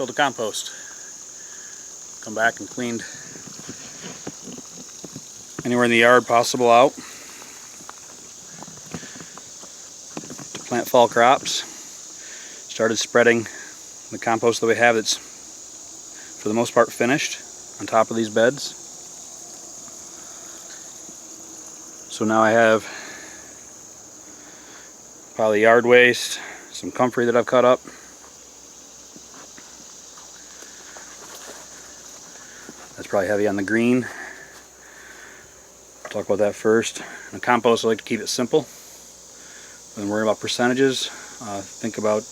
filled the compost. Come back and cleaned anywhere in the yard possible out to plant fall crops. Started spreading the compost that we have that's for the most part finished on top of these beds. So now I have a pile of yard waste, some comfrey that I've cut up. That's probably heavy on the green. I'll talk about that first. In the compost, I like to keep it simple. When worrying about percentages, think about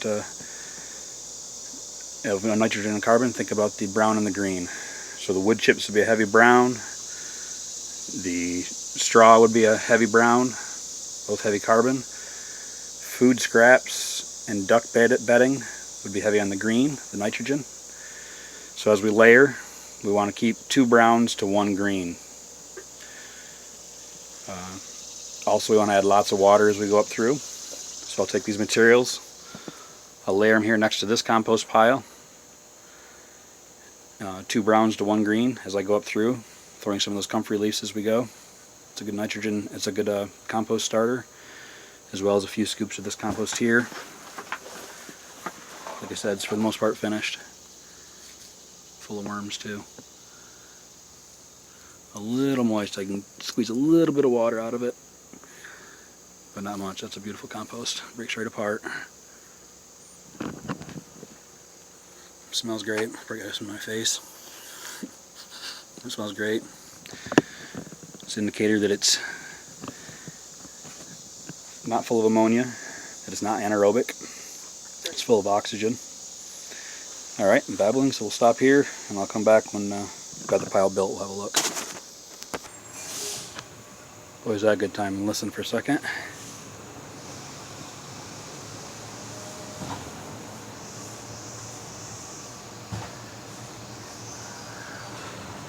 nitrogen and carbon, think about the brown and the green. So the wood chips would be a heavy brown. The straw would be a heavy brown, both heavy carbon. Food scraps and duck bedding would be heavy on the green, the nitrogen. So as we layer, we want to keep 2 browns to 1 green. Also, we want to add lots of water as we go up through. So I'll take these materials, I'll layer them here next to this compost pile. 2 browns to 1 green as I go up through, throwing some of those comfrey leaves as we go. It's a good nitrogen, it's a good compost starter, as well as a few scoops of this compost here. Like I said, it's for the most part finished. Full of worms too. A little moist, I can squeeze a little bit of water out of it, but not much. That's a beautiful compost. Breaks right apart. Smells great. Break this in my face. It smells great. It's an indicator that it's not full of ammonia, that it's not anaerobic. It's full of oxygen. Alright, I'm babbling, so we'll stop here and I'll come back when I've got the pile built. We'll have a look. Boy, is that a good time and listen for a second.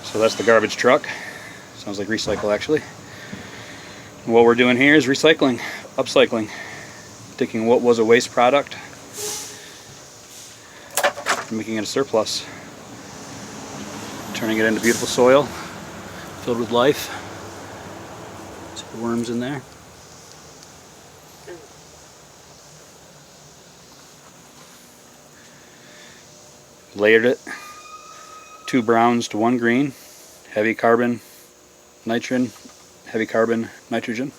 So that's the garbage truck. Sounds like recycle actually. And what we're doing here is recycling, upcycling. Taking what was a waste product and making it a surplus. Turning it into beautiful soil filled with life. See the worms in there. Layered it. 2 browns to 1 green. Heavy carbon, nitrogen, heavy carbon, nitrogen.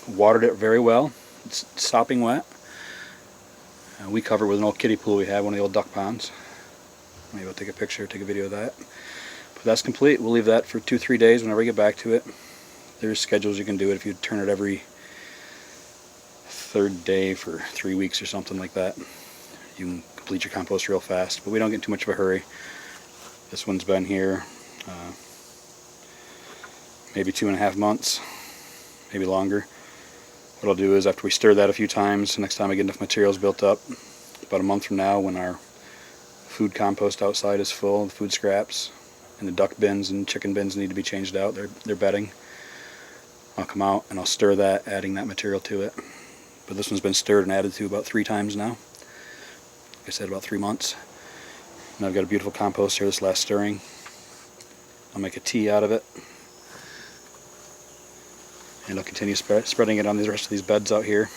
Watered it very well. It's sopping wet. We cover it with an old kiddie pool we had, one of the old duck ponds. Maybe I'll take a picture, take a video of that. But that's complete. We'll leave that for 2-3 days whenever we get back to it. There's schedules you can do it if you turn it every 3rd day for 3 weeks or something like that. You can complete your compost real fast, but we don't get in too much of a hurry. This one's been here maybe 2.5 months, maybe longer. What I'll do is after we stir that a few times, next time I get enough materials built up, about a month from now when our food compost outside is full, the food scraps, and the duck bins and chicken bins need to be changed out, they're bedding, I'll come out and I'll stir that, adding that material to it. But this one's been stirred and added to about 3 times now. Like I said, about 3 months. And I've got a beautiful compost here, this last stirring. I'll make a tea out of it. And I'll continue spreading it on the rest of these beds out here.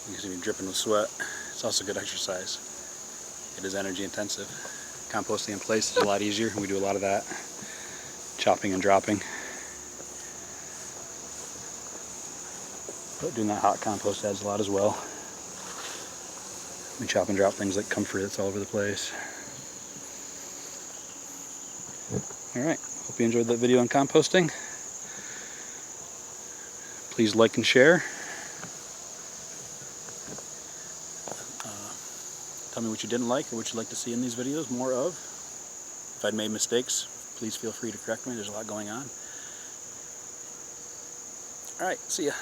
You can see me dripping with sweat. It's also good exercise. It is energy intensive. Composting in place is a lot easier, and we do a lot of that. Chopping and dropping. But doing that hot compost adds a lot as well. We chop and drop things like comfrey that's all over the place. Alright, hope you enjoyed that video on composting. Please like and share. Tell me what you didn't like or what you'd like to see in these videos more of. If I'd made mistakes, please feel free to correct me. There's a lot going on. Alright, see ya.